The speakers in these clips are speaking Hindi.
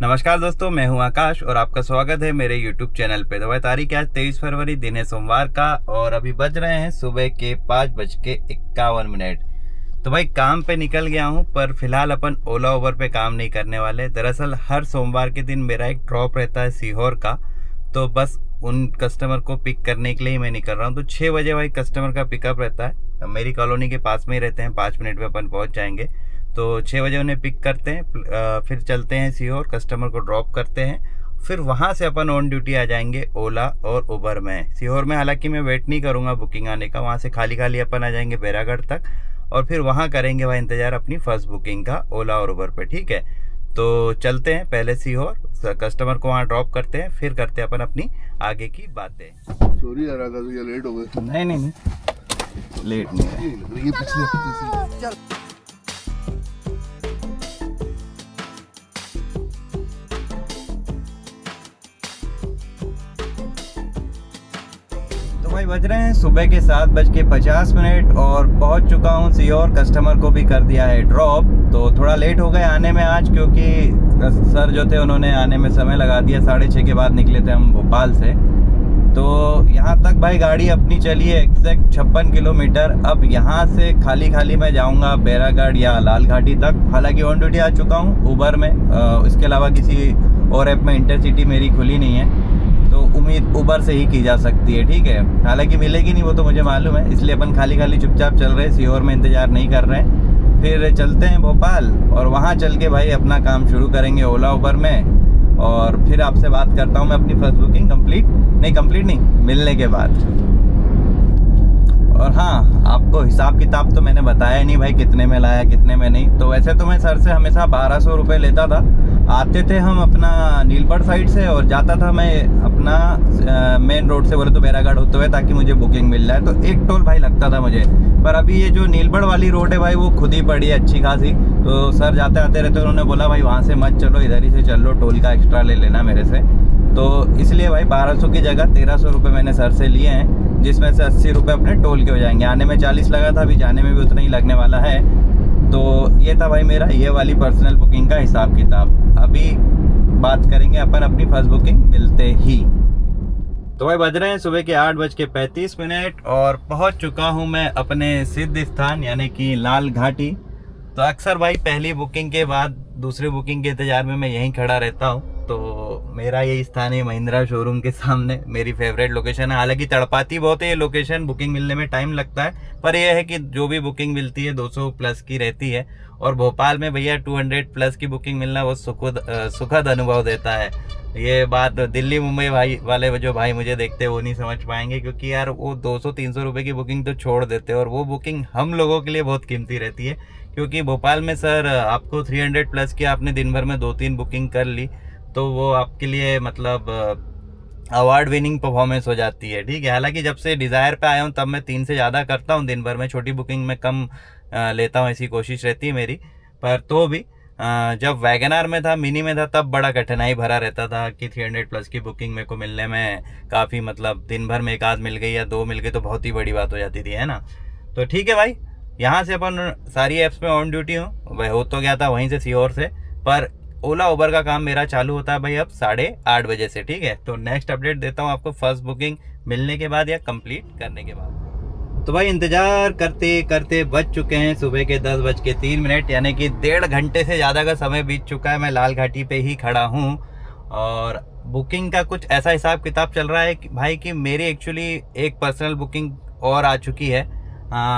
नमस्कार दोस्तों, मैं हूं आकाश और आपका स्वागत है मेरे YouTube चैनल पे। तो भाई तारीख आज 23 फरवरी, दिन है सोमवार का और अभी बज रहे हैं सुबह के 5:51। तो भाई काम पे निकल गया हूं, पर फिलहाल अपन ओला उबर पे काम नहीं करने वाले। दरअसल हर सोमवार के दिन मेरा एक ड्रॉप रहता है सीहोर का, तो बस उन कस्टमर को पिक करने के लिए ही मैं निकल रहा हूँ। तो 6 बजे भाई कस्टमर का पिकअप रहता है, मेरी कॉलोनी के पास में ही रहते हैं, 5 मिनट में अपन पहुँच जाएंगे। तो 6 बजे उन्हें पिक करते हैं, फिर चलते हैं सीहोर, कस्टमर को ड्रॉप करते हैं, फिर वहाँ से अपन ऑन ड्यूटी आ जाएंगे ओला और उबर में। सीहोर में हालांकि मैं वेट नहीं करूँगा बुकिंग आने का, वहाँ से खाली खाली अपन आ जाएंगे बैरागढ़ तक और फिर वहाँ करेंगे भाई इंतज़ार अपनी फर्स्ट बुकिंग का ओला और उबर पे। ठीक है, तो चलते हैं पहले सीहोर, कस्टमर को वहाँ ड्रॉप करते हैं, फिर करते हैं अपन अपनी आगे की बातें। सॉरी यार आकाश, ये लेट हो गए। नहीं, लेट नहीं है। ये पिछले हफ्ते से भाई बज रहे हैं सुबह के 7:50 और पहुंच चुका हूं सीहोर। कस्टमर को भी कर दिया है ड्रॉप। तो थोड़ा लेट हो गए आने में आज, क्योंकि सर जो थे उन्होंने आने में समय लगा दिया। 6:30 के बाद निकले थे हम भोपाल से। तो यहाँ तक भाई गाड़ी अपनी चली है एग्जैक्ट 56 किलोमीटर। अब यहाँ से खाली खाली मैं जाऊँगा बैरागढ़ या लाल घाटी तक। हालांकि ऑन ड्यूटी आ चुका हूँ उबर में, इसके अलावा किसी और ऐप में इंटरसिटी मेरी खुली नहीं है, तो उम्मीद उबर से ही की जा सकती है। ठीक है, हालांकि मिलेगी नहीं वो तो मुझे मालूम है, इसलिए अपन खाली खाली चुपचाप चल रहे हैं, सीहोर में इंतज़ार नहीं कर रहे हैं। फिर चलते हैं भोपाल और वहाँ चल के भाई अपना काम शुरू करेंगे ओला उबर में। और फिर आपसे बात करता हूँ मैं अपनी फर्स्ट बुकिंग कंप्लीट नहीं मिलने के बाद। और हाँ, आपको हिसाब किताब तो मैंने बताया नहीं भाई कितने में लाया कितने में नहीं। तो वैसे तो मैं सर से हमेशा 1200 रुपये लेता था। आते थे हम अपना नीलबढ़ साइड से और जाता था मैं अपना मेन रोड से, बोले तो बैरागढ़ होते हुए, ताकि मुझे बुकिंग मिल जाए। तो एक टोल भाई लगता था मुझे, पर अभी ये जो नीलबढ़ वाली रोड है भाई वो खुद ही पड़ी है अच्छी खासी। तो सर जाते आते रहते, उन्होंने बोला भाई वहाँ से मत चलो, इधर ही से चल लो, टोल का एक्स्ट्रा ले लेना मेरे से। तो इसलिए भाई 1200 की जगह 1300 रुपये मैंने सर से लिए हैं, जिसमें से 80 रुपये अपने टोल के हो जाएंगे। आने में 40 लगा था, अभी जाने में भी उतना ही लगने वाला है। तो ये था भाई मेरा ये वाली पर्सनल बुकिंग का हिसाब किताब। अभी बात करेंगे अपन अपनी फर्स्ट बुकिंग मिलते ही। तो भाई बज रहे हैं सुबह के 8:35 और पहुंच चुका हूं मैं अपने सिद्ध स्थान यानी कि लाल घाटी। तो अक्सर भाई पहली बुकिंग के बाद दूसरी बुकिंग के इंतजार में मैं यहीं खड़ा रहता हूँ। तो मेरा ये स्थान है महिंद्रा शोरूम के सामने, मेरी फेवरेट लोकेशन है। हालांकि तड़पाती बहुत है ये लोकेशन, बुकिंग मिलने में टाइम लगता है, पर यह है कि जो भी बुकिंग मिलती है 200 प्लस की रहती है। और भोपाल में भैया 200 प्लस की बुकिंग मिलना बहुत सुखद अनुभव देता है। ये बात दिल्ली मुंबई भाई वाले जो भाई मुझे देखते हैं वो नहीं समझ पाएंगे, क्योंकि यार वो 200-300 रुपये की बुकिंग तो छोड़ देते हैं और वो बुकिंग हम लोगों के लिए बहुत कीमती रहती है। क्योंकि भोपाल में सर आपको 300 प्लस की आपने दिन भर में 2-3 बुकिंग कर ली तो वो आपके लिए मतलब अवार्ड विनिंग परफॉर्मेंस हो जाती है। ठीक है, हालांकि जब से डिज़ायर पे आया हूँ तब मैं 3 से ज़्यादा करता हूँ दिन भर में, छोटी बुकिंग में कम लेता हूँ, ऐसी कोशिश रहती है मेरी। पर तो भी जब वैगनआर में था, मिनी में था, तब बड़ा कठिनाई भरा रहता था कि 300 प्लस की बुकिंग मेरे को मिलने में काफ़ी, मतलब दिन भर में एक आध मिल गई या 2 मिल गई तो बहुत ही बड़ी बात हो जाती थी, है ना। तो ठीक है भाई, यहाँ से अपन सारी ऐप्स में ऑन ड्यूटी हूँ, वह हो तो गया था वहीं से सीहोर से, पर ओला उबर का काम मेरा चालू होता है भाई अब 8:30 बजे से। ठीक है, तो नेक्स्ट अपडेट देता हूँ आपको फर्स्ट बुकिंग मिलने के बाद या कंप्लीट करने के बाद। तो भाई इंतजार करते करते बज चुके हैं सुबह के 10:03, यानी कि 1.5 घंटे से ज़्यादा का समय बीत चुका है। मैं लाल घाटी पे ही खड़ा हूँ और बुकिंग का कुछ ऐसा हिसाब किताब चल रहा है कि भाई कि मेरी एक्चुअली एक पर्सनल बुकिंग और आ चुकी है।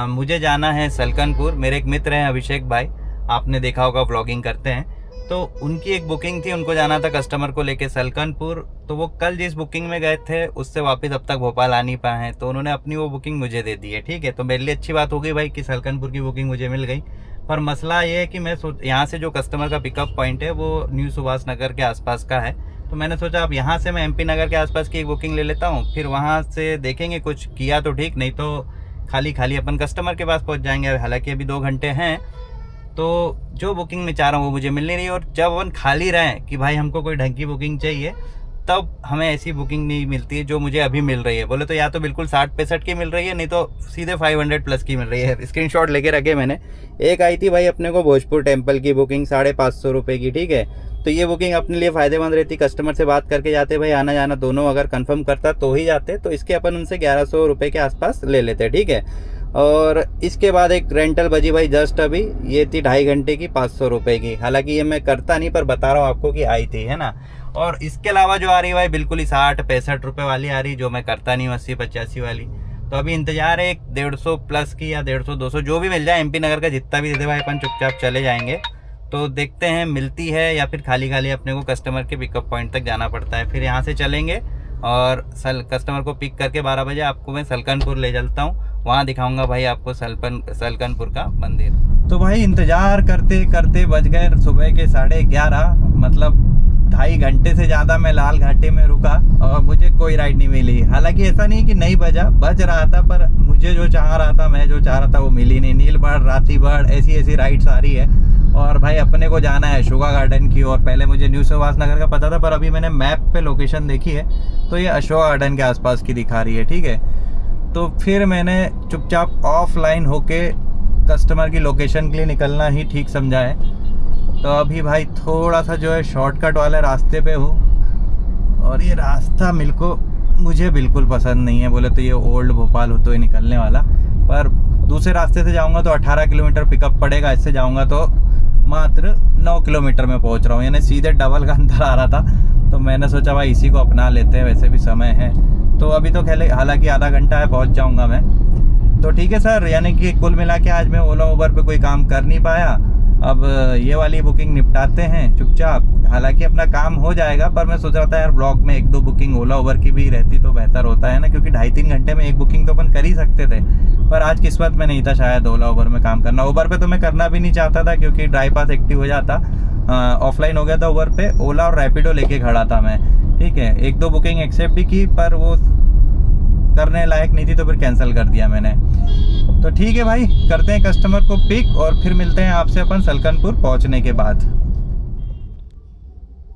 मुझे जाना है सलकनपुर। मेरे एक मित्र हैं अभिषेक भाई, आपने देखा होगा, व्लॉगिंग करते हैं, तो उनकी एक बुकिंग थी, उनको जाना था कस्टमर को लेके सलकनपुर। तो वो कल जिस बुकिंग में गए थे उससे वापस अब तक भोपाल आ नहीं पाए हैं, तो उन्होंने अपनी वो बुकिंग मुझे दे दी है। ठीक है, तो मेरे लिए अच्छी बात हो गई भाई कि सलकनपुर की बुकिंग मुझे मिल गई। पर मसला ये है कि मैं यहाँ से जो कस्टमर का पिकअप पॉइंट है वो न्यू सुभाष नगर के आसपास का है। तो मैंने सोचा अब यहाँ से मैं MP नगर के आसपास की एक बुकिंग ले लेता हूँ, फिर वहाँ से देखेंगे, कुछ किया तो ठीक, नहीं तो खाली खाली अपन कस्टमर के पास पहुँच जाएंगे। हालांकि अभी 2 घंटे हैं, तो जो बुकिंग में चाह रहा हूँ वो मुझे मिल नहीं रही। और जब अपन खाली रहें कि भाई हमको कोई ढंग की बुकिंग चाहिए, तब हमें ऐसी बुकिंग नहीं मिलती है जो मुझे अभी मिल रही है। बोले तो या तो बिल्कुल 60-65 की मिल रही है, नहीं तो सीधे 500 प्लस की मिल रही है। स्क्रीनशॉट लेके रखे मैंने। एक आई थी भाई अपने को भोजपुर टेम्पल की बुकिंग 550 रुपये की, ठीक है, तो ये बुकिंग अपने लिए फ़ायदेमंद रहती। कस्टमर से बात करके जाते भाई, आना जाना दोनों अगर कंफर्म करता तो ही जाते। तो इसके अपन उनसे 1100 रुपये के आसपास ले लेते, ठीक है। और इसके बाद एक रेंटल बजी भाई जस्ट अभी, ये थी 2.5 घंटे की 500 रुपये की। हालांकि ये मैं करता नहीं, पर बता रहा हूँ आपको कि आई थी, है ना। और इसके अलावा जो आ रही है भाई बिल्कुल ही 60-65 रुपये वाली आ रही, जो मैं करता नहीं हूँ, 80-85 वाली। तो अभी इंतजार है एक 150 प्लस की, या 150-200 जो भी मिल जाए, MP नगर का जितना भी दे दे भाई, अपन चुपचाप चले जाएंगे। तो देखते हैं मिलती है या फिर खाली खाली अपने को कस्टमर के पिकअप पॉइंट तक जाना पड़ता है। फिर यहाँ से चलेंगे और कस्टमर को पिक करके 12 बजे आपको मैं सलकनपुर ले चलता हूँ, वहाँ दिखाऊंगा भाई आपको सलकनपुर का मंदिर। तो भाई इंतज़ार करते करते बज गए सुबह के 11:30, मतलब 2.5 घंटे से ज़्यादा मैं लाल घाटी में रुका और मुझे कोई राइड नहीं मिली। हालांकि ऐसा नहीं कि नहीं बज रहा था, पर मुझे जो चाह रहा था, मैं जो चाह रहा था वो मिली नहीं। नीलबढ़, रातीबढ़, ऐसी राइड्स आ रही है। और भाई अपने को जाना है अशोका गार्डन की ओर। पहले मुझे न्यू सुभाष नगर का पता था, पर अभी मैंने मैप पे लोकेशन देखी है तो ये अशोका गार्डन के आसपास की दिखा रही है, ठीक है। तो फिर मैंने चुपचाप ऑफलाइन होके कस्टमर की लोकेशन के लिए निकलना ही ठीक समझा है। तो अभी भाई थोड़ा सा जो है शॉर्टकट वाले रास्ते पे हूँ, और ये रास्ता मुझे बिल्कुल पसंद नहीं है। बोले तो ये ओल्ड भोपाल होते हुए निकलने वाला, पर दूसरे रास्ते से जाऊँगा तो 18 किलोमीटर पिकअप पड़ेगा, इससे जाऊँगा तो मात्र 9 किलोमीटर में पहुँच रहा हूँ, यानी सीधे डबल का अंतर आ रहा था। तो मैंने सोचा भाई इसी को अपना लेते हैं, वैसे भी समय है। तो अभी तो हालांकि आधा घंटा है, पहुँच जाऊँगा मैं। तो ठीक है सर, यानी कि कुल मिला के आज मैं ओला उबर पे कोई काम कर नहीं पाया। अब ये वाली बुकिंग निपटाते हैं चुपचाप। हालांकि अपना काम हो जाएगा, पर मैं सोच रहा था यार ब्लॉग में 1-2 बुकिंग ओला उबर की भी रहती तो बेहतर होता है ना, क्योंकि 2.5-3 घंटे में एक बुकिंग तो अपन कर ही सकते थे। पर आज किस्मत में नहीं था शायद ओला उबर में काम करना। उबर पे तो मैं करना भी नहीं चाहता था, क्योंकि ड्राइव पास एक्टिव हो जाता। ऑफलाइन हो गया था उबर पे, ओला और रैपिडो लेके खड़ा था मैं, ठीक है। 1-2 बुकिंग एक्सेप्ट भी की, पर वो करने लायक नहीं थी, तो फिर कैंसिल कर दिया मैंने। तो ठीक है भाई, करते हैं कस्टमर को पिक और फिर मिलते हैं आपसे अपन सलकनपुर पहुंचने के बाद।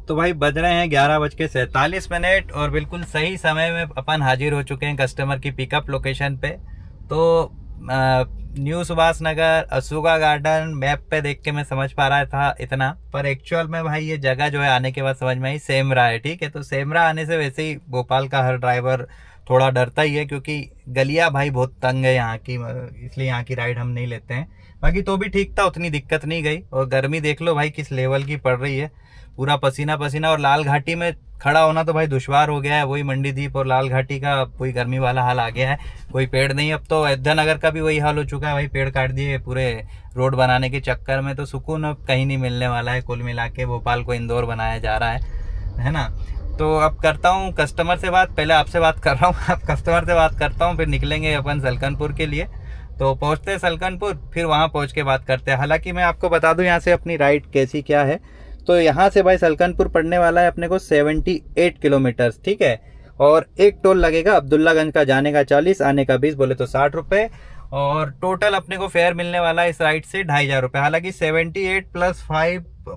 तो भाई बज रहे हैं 11:47 और बिल्कुल सही समय में अपन हाजिर हो चुके हैं कस्टमर की पिकअप लोकेशन पे। तो new Subhash Nagar, Ashoka garden map पे देख के मैं समझ पा रहा था इतना, पर एक्चुअल में भाई ये जगह जो है आने के बाद समझ में आई, सेमरा है, ठीक है। तो सेमरा आने से वैसे ही भोपाल का हर ड्राइवर थोड़ा डरता ही है, क्योंकि गलियां भाई बहुत तंग है यहाँ की, इसलिए यहाँ की राइड हम नहीं लेते हैं। बाकी तो भी ठीक था, उतनी दिक्कत नहीं गई। और गर्मी देख लो भाई किस लेवल की पड़ रही है, पूरा पसीना पसीना। और लाल घाटी में खड़ा होना तो भाई दुश्वार हो गया है। वही मंडीदीप और लाल घाटी का कोई गर्मी वाला हाल आ गया है, कोई पेड़ नहीं। अब तो अयोध्या नगर का भी वही हाल हो चुका है भाई, पेड़ काट दिए पूरे रोड बनाने के चक्कर में। तो सुकून अब कहीं नहीं मिलने वाला है। कुल मिला के भोपाल को इंदौर बनाया जा रहा है ना। तो अब करता हूँ कस्टमर से बात, पहले आपसे बात कर रहा हूँ, अब कस्टमर से बात करता हूँ, फिर निकलेंगे अपन सलकनपुर के लिए। तो पहुँचते हैं सलकनपुर, फिर वहाँ पहुँच के बात करते हैं। हालांकि मैं आपको बता दूँ यहाँ से अपनी राइड कैसी क्या है। तो यहाँ से भाई सलकनपुर पड़ने वाला है अपने को 78 किलोमीटर्स, ठीक है। और एक टोल लगेगा अब्दुल्लागंज का, जाने का 40, आने का 20, बोले तो 60 रुपये। और टोटल अपने को फेयर मिलने वाला है इस राइड से 2,500 रुपये। हालांकि 78 +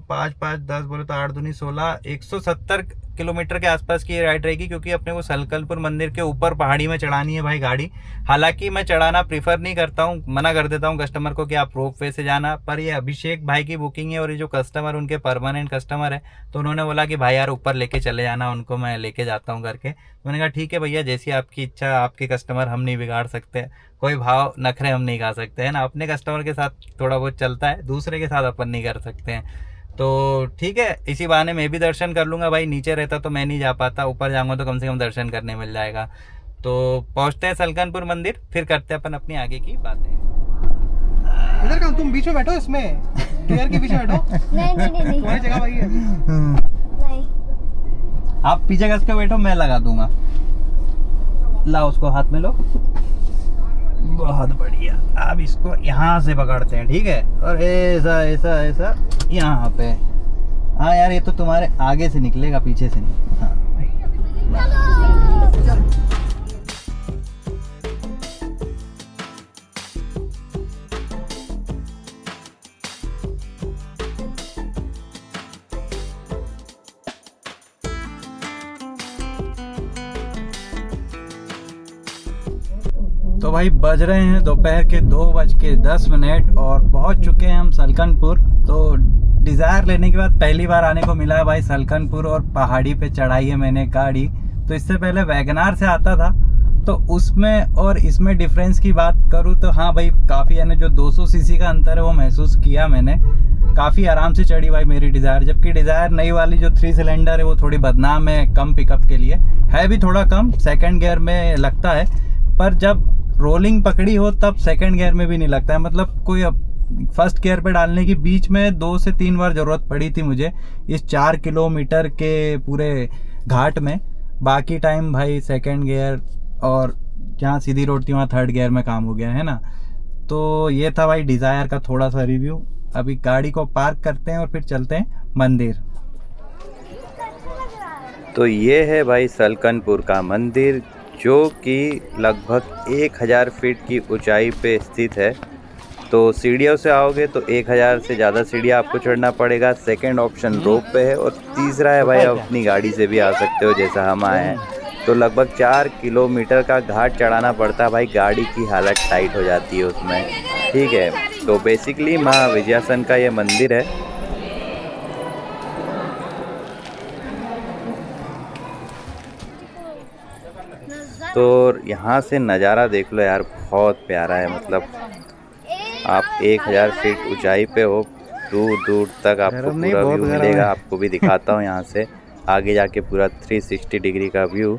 5, 5 10 बोले तो 8 दूनी 16, 170 किलोमीटर के आसपास की ये राइड रहेगी, क्योंकि अपने को सलकनपुर मंदिर के ऊपर पहाड़ी में चढ़ानी है भाई गाड़ी। हालांकि मैं चढ़ाना प्रीफर नहीं करता हूँ, मना कर देता हूँ कस्टमर को कि आप रोप वे से जाना। पर ये अभिषेक भाई की बुकिंग है और ये जो कस्टमर उनके परमानेंट कस्टमर है, तो उन्होंने बोला कि भाई यार ऊपर लेके चले जाना, उनको मैं लेके जाता हूँ करके। मैंने कहा ठीक है भैया, जैसी आपकी इच्छा, आपके कस्टमर हम नहीं बिगाड़ सकते, कोई भाव नखरे हम नहीं खा सकते हैं ना। अपने कस्टमर के साथ थोड़ा बहुत चलता है, दूसरे के साथ अपन नहीं कर सकते हैं। तो ठीक है, इसी बहाने मैं भी दर्शन कर लूँगा भाई। नीचे रहता तो मैं नहीं जा पाता, ऊपर जाऊँगा तो कम से कम दर्शन करने मिल जाएगा। तो पहुँचते हैं सलकनपुर मंदिर, फिर करते हैं अपन अपनी आगे की बातें। इधर कहाँ, तुम बीच में बैठो, इसमें गियर के पीछे बैठो। नहीं तुम्हारी जगह वही है। नहीं, आप पीछे कस के बैठो, मैं लगा दूंगा। ला उसको हाथ में लो, बहुत बढ़िया। अब इसको यहाँ से पकड़ते हैं, ठीक है। और ऐसा ऐसा ऐसा यहाँ पे। हाँ यार, ये तो तुम्हारे आगे से निकलेगा, पीछे से नहीं। हाँ तो भाई बज रहे हैं दोपहर के 2:10 और पहुंच चुके हैं हम सलकनपुर। तो डिज़ायर लेने के बाद पहली बार आने को मिला है भाई सलकनपुर, और पहाड़ी पे चढ़ाई है मैंने गाड़ी। तो इससे पहले वैगनार से आता था, तो उसमें और इसमें डिफरेंस की बात करूँ तो हाँ भाई काफ़ी, यानी जो 200 सीसी का अंतर है वो महसूस किया मैंने। काफ़ी आराम से चढ़ी भाई मेरी डिज़ायर, जबकि डिज़ायर नई वाली जो 3 सिलेंडर है वो थोड़ी बदनाम है कम पिकअप के लिए, है भी थोड़ा कम, सेकंड गियर में लगता है, पर जब रोलिंग पकड़ी हो तब सेकंड गियर में भी नहीं लगता है। मतलब कोई फर्स्ट गियर पे डालने की बीच में 2 से 3 बार ज़रूरत पड़ी थी मुझे इस 4 किलोमीटर के पूरे घाट में। बाकी टाइम भाई सेकंड गियर, और जहाँ सीधी रोड थी वहाँ थर्ड गियर में काम हो गया है ना। तो ये था भाई डिज़ायर का थोड़ा सा रिव्यू। अभी गाड़ी को पार्क करते हैं और फिर चलते हैं मंदिर। तो ये है भाई सलकनपुर का मंदिर, जो कि लगभग 1000 फीट की ऊंचाई पे स्थित है। तो सीढ़ियों से आओगे तो 1000 से ज़्यादा सीढ़ियाँ आपको चढ़ना पड़ेगा। सेकंड ऑप्शन रोप पे है, और तीसरा है भाई आप अपनी गाड़ी से भी आ सकते हो जैसा हम आए हैं। तो लगभग 4 किलोमीटर का घाट चढ़ाना पड़ता है भाई, गाड़ी की हालत टाइट हो जाती है उसमें, ठीक है। तो बेसिकली माँ विजयासन का ये मंदिर है। तो यहाँ से नज़ारा देख लो यार, बहुत प्यारा है। मतलब आप 1000 फीट ऊंचाई पे हो, दूर दूर तक आपको पूरा व्यू मिलेगा। आपको भी दिखाता हूँ यहाँ से आगे जाके पूरा 360 डिग्री का व्यू।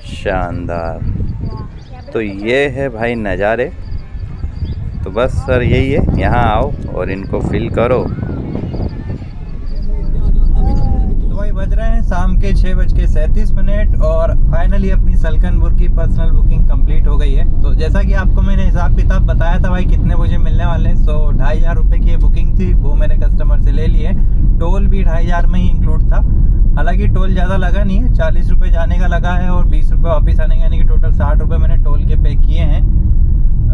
शानदार। तो ये है भाई नज़ारे। तो बस सर यही है, यहाँ आओ और इनको फील करो। बज रहे हैं शाम के 6:37 और फाइनली अपनी सलकनपुर की पर्सनल बुकिंग कंप्लीट हो गई है। तो जैसा कि आपको मैंने हिसाब किताब बताया था भाई कितने मुझे मिलने वाले हैं, 2500 रुपये की बुकिंग थी, वो मैंने कस्टमर से ले लिए। टोल भी 2500 में ही इंक्लूड था। हालांकि टोल ज़्यादा लगा नहीं है, 40 रुपये जाने का लगा है और 20 रुपये वापस आने का, यानी कि टोटल 60 रुपये मैंने टोल के पे किए हैं।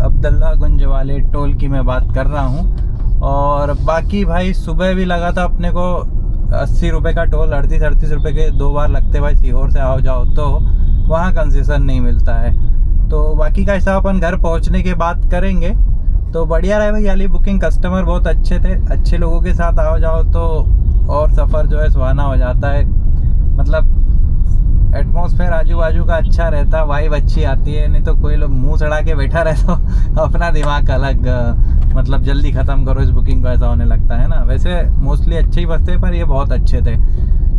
अब्दुल्लागंज वाले टोल की मैं बात कर रहा हूँ। और बाकी भाई सुबह भी लगा था अपने को 80 रुपये का टोल, 38 रुपये के 2 बार लगते भाई। सीहोर से आओ जाओ तो वहाँ कंसेशन नहीं मिलता है। तो बाकी का हिसाब अपन घर पहुँचने के बाद करेंगे। तो बढ़िया रहे भाई वाली बुकिंग, कस्टमर बहुत अच्छे थे। अच्छे लोगों के साथ आओ जाओ तो और सफ़र जो है सुहाना हो जाता है। मतलब एटमॉस्फेयर आजू बाजू का अच्छा रहता है, वाइब अच्छी आती है। नहीं तो कोई लोग मुंह चढ़ा के बैठा रहे तो अपना दिमाग अलग, मतलब जल्दी ख़त्म करो इस बुकिंग को, ऐसा होने लगता है ना। वैसे मोस्टली अच्छे ही बसते पर ये बहुत अच्छे थे।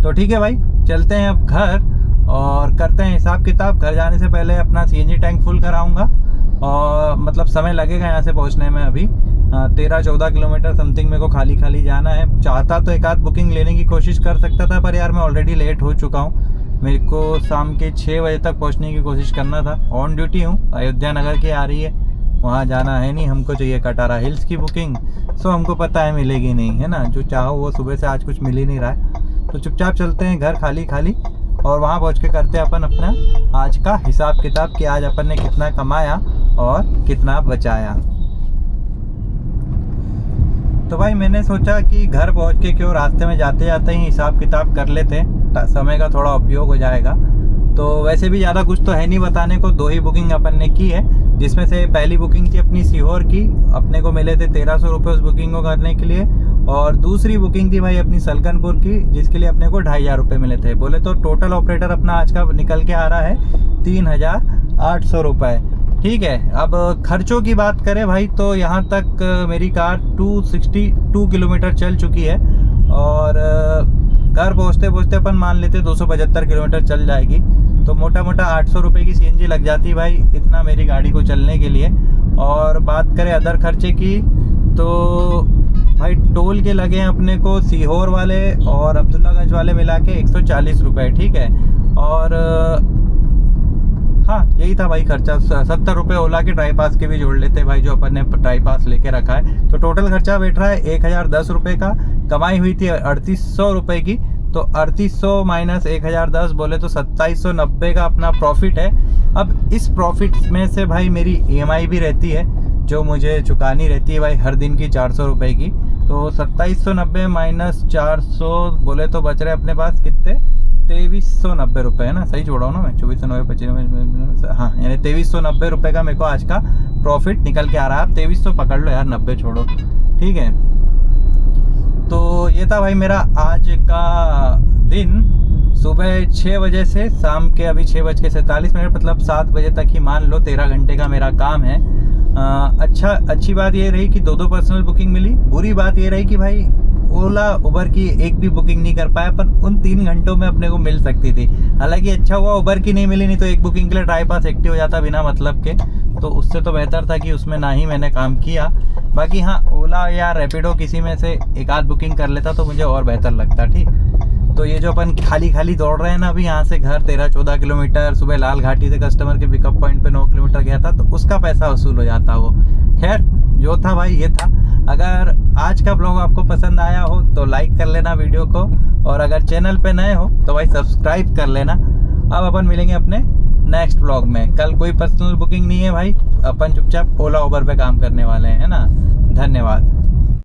तो ठीक है भाई, चलते हैं अब घर और करते हैं हिसाब किताब। घर जाने से पहले अपना CNG टैंक फुल कराऊंगा, और मतलब समय लगेगा यहाँ से पहुँचने में। अभी 13-14 किलोमीटर समथिंग मेरे को खाली खाली जाना है। चाहता तो एक आध बुकिंग लेने की कोशिश कर सकता था, पर यार मैं ऑलरेडी लेट हो चुका हूँ। मेरे को शाम के 6 बजे तक पहुँचने की कोशिश करना था। ऑन ड्यूटी हूँ, अयोध्या नगर की आ रही है, वहाँ जाना है नहीं। हमको चाहिए कटारा हिल्स की बुकिंग, सो हमको पता है मिलेगी नहीं, है ना। जो चाहो वो सुबह से आज कुछ मिल ही नहीं रहा है। तो चुपचाप चलते हैं घर खाली खाली, और वहाँ पहुँच के करते हैं अपन अपना आज का हिसाब किताब कि आज अपन ने कितना कमाया और कितना बचाया। तो भाई मैंने सोचा कि घर पहुँच के क्यों रास्ते में जाते जाते ही हिसाब किताब कर लेते, समय का थोड़ा उपयोग हो जाएगा। तो वैसे भी ज़्यादा कुछ तो है नहीं बताने को, 2 ही बुकिंग अपन ने की है, जिसमें से पहली बुकिंग थी अपनी सीहोर की, अपने को मिले थे 1300 रुपये उस बुकिंग को करने के लिए। और दूसरी बुकिंग थी भाई अपनी सलकनपुर की, जिसके लिए अपने को 2500 रुपये मिले थे। बोले तो टोटल ऑपरेटर अपना आज का निकल के आ रहा है 3800 रुपये। ठीक है, अब खर्चों की बात करें भाई तो यहाँ तक मेरी कार 262 किलोमीटर चल चुकी है, और घर पहुँचते पहुँचते अपन मान लेते 275 किलोमीटर चल जाएगी। तो मोटा मोटा 800 रुपये की CNG लग जाती है भाई, इतना मेरी गाड़ी को चलने के लिए। और बात करें अदर खर्चे की तो भाई टोल के लगे हैं अपने को सीहोर वाले और अब्दुल्लागंज वाले मिला के 140 रुपये, ठीक है। और हाँ यही था भाई खर्चा। 70 रुपये ओला के ड्राई पास के भी जोड़ लेते भाई, जो अपन ने ड्राई पास लेके रखा है। तो टोटल खर्चा बैठ रहा है 1010 रुपये का। कमाई हुई थी 3800 रुपये की, तो 3800 माइनस 1010 बोले तो 2790 का अपना प्रॉफिट है। अब इस प्रॉफिट में से भाई मेरी EMI भी रहती है जो मुझे चुकानी रहती है भाई हर दिन की 400 रुपये की। तो 2790 माइनस 400 बोले तो बच रहे अपने पास कितने, 2390 रुपये है ना, सही जोड़ा हूँ ना मैं, 2490 25, हाँ यानी 2390 रुपये का मेरे को आज का प्रॉफिट निकल के आ रहा है। आप 2300 पकड़ लो यार, 90 छोड़ो, ठीक है। तो ये था भाई मेरा आज का दिन, सुबह 6 बजे से शाम के अभी 6:47, मतलब 7 बजे तक ही मान लो 13 घंटे का मेरा काम है। अच्छी बात ये रही कि 2 पर्सनल बुकिंग मिली। बुरी बात ये रही कि भाई ओला उबर की एक भी बुकिंग नहीं कर पाया, पर उन 3 घंटों में अपने को मिल सकती थी। हालांकि अच्छा हुआ उबर की नहीं मिली, नहीं तो एक बुकिंग के लिए ट्राई पास एक्टिव हो जाता बिना मतलब के, तो उससे तो बेहतर था कि उसमें ना ही मैंने काम किया। बाकी हाँ, ओला या रैपिडो किसी में से एक आध बुकिंग कर लेता तो मुझे और बेहतर लगता, ठीक। तो ये जो अपन खाली दौड़ रहे हैं ना अभी, यहाँ से घर 13-14 किलोमीटर, सुबह लाल घाटी से कस्टमर के पिकअप पॉइंट पे 9 किलोमीटर गया था, तो उसका पैसा वसूल हो जाता वो। खैर जो था भाई ये था। अगर आज का ब्लॉग आपको पसंद आया हो तो लाइक कर लेना वीडियो को, और अगर चैनल पे नए हो तो भाई सब्सक्राइब कर लेना। अब अपन मिलेंगे अपने नेक्स्ट ब्लॉग में। कल कोई पर्सनल बुकिंग नहीं है भाई, अपन चुपचाप ओला उबर पे काम करने वाले हैं, है ना। धन्यवाद।